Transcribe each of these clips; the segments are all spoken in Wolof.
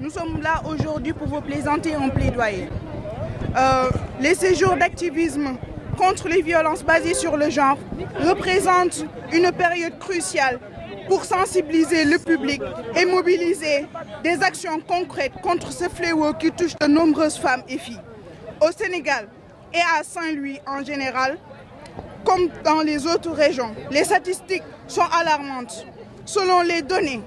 nous sommes là aujourd'hui pour vous présenter un plaidoyer. Les séjours d'activisme contre les violences basées sur le genre représentent une période cruciale pour sensibiliser le public et mobiliser des actions concrètes contre ce fléau qui touche de nombreuses femmes et filles. Au Sénégal et à Saint-Louis en général, comme dans les autres régions, les statistiques sont alarmantes. Selon les données,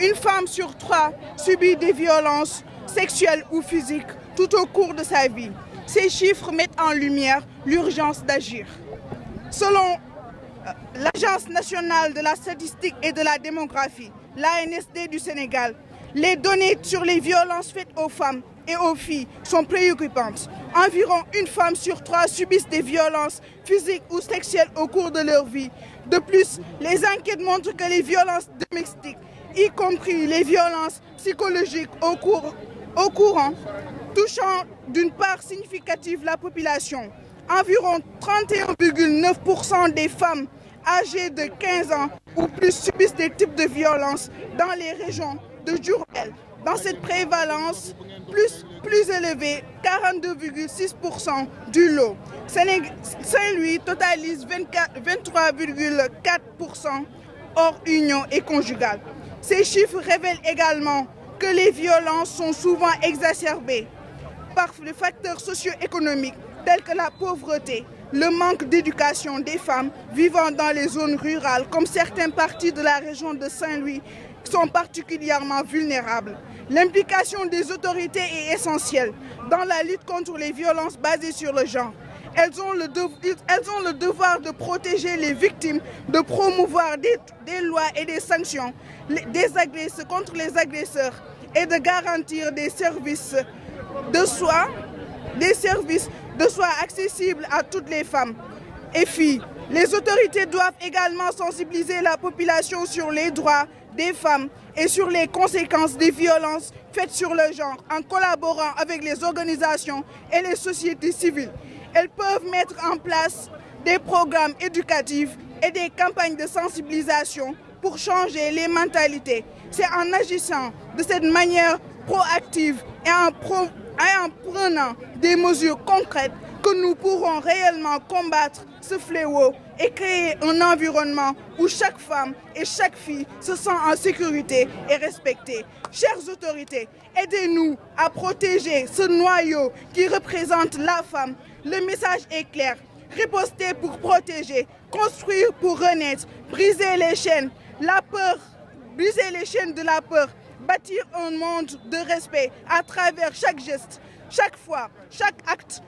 une femme sur 3 subit des violences sexuelles ou physiques tout au cours de sa vie. Ces chiffres mettent en lumière l'urgence d'agir. Selon l'Agence nationale de la statistique et de la démographie, l'ANSD du Sénégal, les données sur les violences faites aux femmes et aux filles sont préoccupantes. Environ une femme sur 3 subissent des violences physiques ou sexuelles au cours de leur vie. De plus, les enquêtes montrent que les violences domestiques, y compris les violences psychologiques au courant, touchant d'une part significative la population. Environ 31,9% des femmes âgées de 15 ans ou plus subissent des types de violences dans les régions de Diourbel. Dans cette prévalence plus élevée, 42,6% du lot. Saint-Louis totalise 23,4% hors union et conjugale. Ces chiffres révèlent également que les violences sont souvent exacerbées par les facteurs socio-économiques tels que la pauvreté, le manque d'éducation des femmes vivant dans les zones rurales, comme certaines parties de la région de Saint-Louis, sont particulièrement vulnérables. L'implication des autorités est essentielle dans la lutte contre les violences basées sur le genre. Elles ont le devoir de protéger les victimes, de promouvoir des lois et des sanctions contre les agresseurs et de garantir des services de soins accessibles à toutes les femmes et filles. Les autorités doivent également sensibiliser la population sur les droits des femmes et sur les conséquences des violences faites sur le genre en collaborant avec les organisations et les sociétés civiles. Elles peuvent mettre en place des programmes éducatifs et des campagnes de sensibilisation pour changer les mentalités. C'est en agissant de cette manière proactive et en prenant des mesures concrètes que nous pourrons réellement combattre ce fléau et créer un environnement où chaque femme et chaque fille se sent en sécurité et respectée. Chères autorités, aidez-nous à protéger ce noyau qui représente la femme. Le message est clair. Riposter pour protéger, construire pour renaître, briser les chaînes de la peur, bâtir un monde de respect à travers chaque geste. Chaque fois, chaque acte,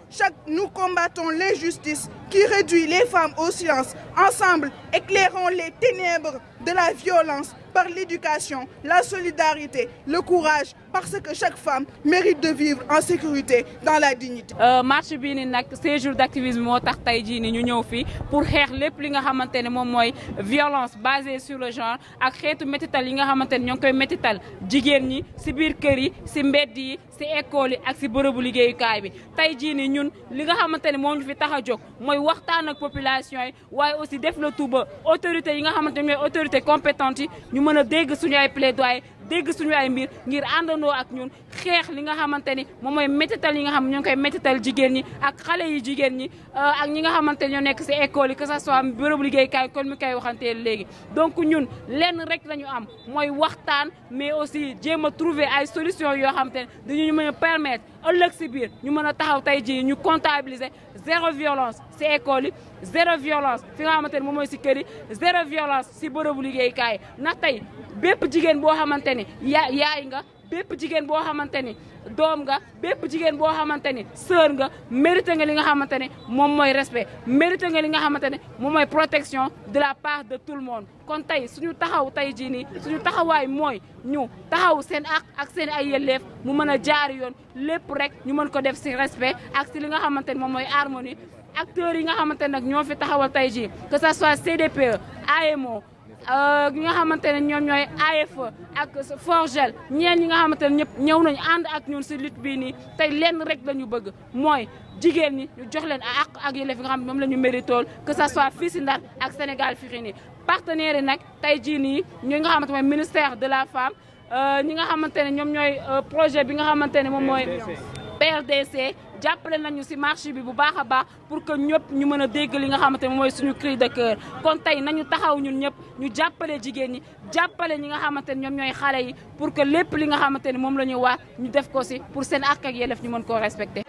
nous combattons l'injustice qui réduit les femmes au silence. Ensemble, éclairons les ténèbres de la violence par l'éducation, la solidarité, le courage, parce que chaque femme mérite de vivre en sécurité dans la dignité. Marche bi ni nag séjour d'activisme moo tax tey jii ni ñu ñëw fii pour xeex lépp li nga xamante ne moom mooy violence basée sur le genre ak xeetu métital yi nga xamante ne ñoo ngi koy métital jigéen ñi si biir kër yi si mbedd yi si école yi ak si bërëbu liggéeyukaay bi. tey jii ni ñun li nga xamante ne moo ñu fi tax a jóg mooy waxtaan ak population yi waaye aussi def le tout ba autorité yi nga xamante ne ñooy autorité compétente yi ñu mën a dégg suñu ay plaidoyer dégg suñu ay mbir ngir àndandoo ak ñun xeex li nga xamante ni moom mooy métital yi nga xam ñoo ngi koy métital jigéen ñi ak xale yi jigéen ñi ak ñi nga xamante ñoo nekk si école yi que ça soit bërëbu liggéeykaay kon mi koy waxantee léegi. donc ñun lenn rek la ñu am mooy waxtaan mais aussi jéem a trouver ay solutions yoo xamante ne dañu mën a permettre ëllëg si biir ñu mën a taxaw tey jii ñu comptabiliser zéro violence si école yi zéro violence fi nga xamante ne moom mooy si kër yi zéro violence si bërëbu liggéeykaay ndax tey bépp jigéen boo xamante ni yaay nga bépp jigéen boo xamante ni doom nga bépp jigéen boo xamante ni sœur nga mérité nga li nga xamante ne moom mooy respect mérité nga li nga xamante ne moom mooy protection de la part de tout le monde. kon tey suñu taxaw tey jii nii suñu taxawaay mooy ñu taxaw seen ak seen ay yelleef mu mën a jaar yoon lépp rek ñu mën ko def si respect ak si li nga xamante ne moom mooy harmonie. acteurs yi nga xamante ne nag ñoo fi taxawal tey jii que ça soit CDPE AEMO ñi nga xamante ne ñoom ñooy AFE ak Forgel ñeen ñi nga xamante ne ñëpp ñëw nañu ànd ak ñun si lutte bii nii tey lenn rek la ñu bëgg mooy jigéen ñi ñu jox leen ak yelleef nga xam ne moom la ñu méritool que ça soit fii si Ndar ak Sénégal fii nii partenaires yi nag tey jii nii ñi nga xamante mooy ministère de la femme ñi nga xamante ne ñoom ñooy projet bi nga xamante ne moom mooy PRDC jàppale nañu ci marché bi bu baax a baax pour que ñëpp ñu mën a dégg li nga xamante ne mooy suñu cri de cœur kon tey nañu taxaw ñun ñëpp ñu jàppale jigéen ñi jàppale ñi nga xamante ne ñoom ñooy xale yi pour que lépp li nga xamante ne moom la ñu wax ñu def ko ci pour seen àq ak yelleef ñu mën koo respecter.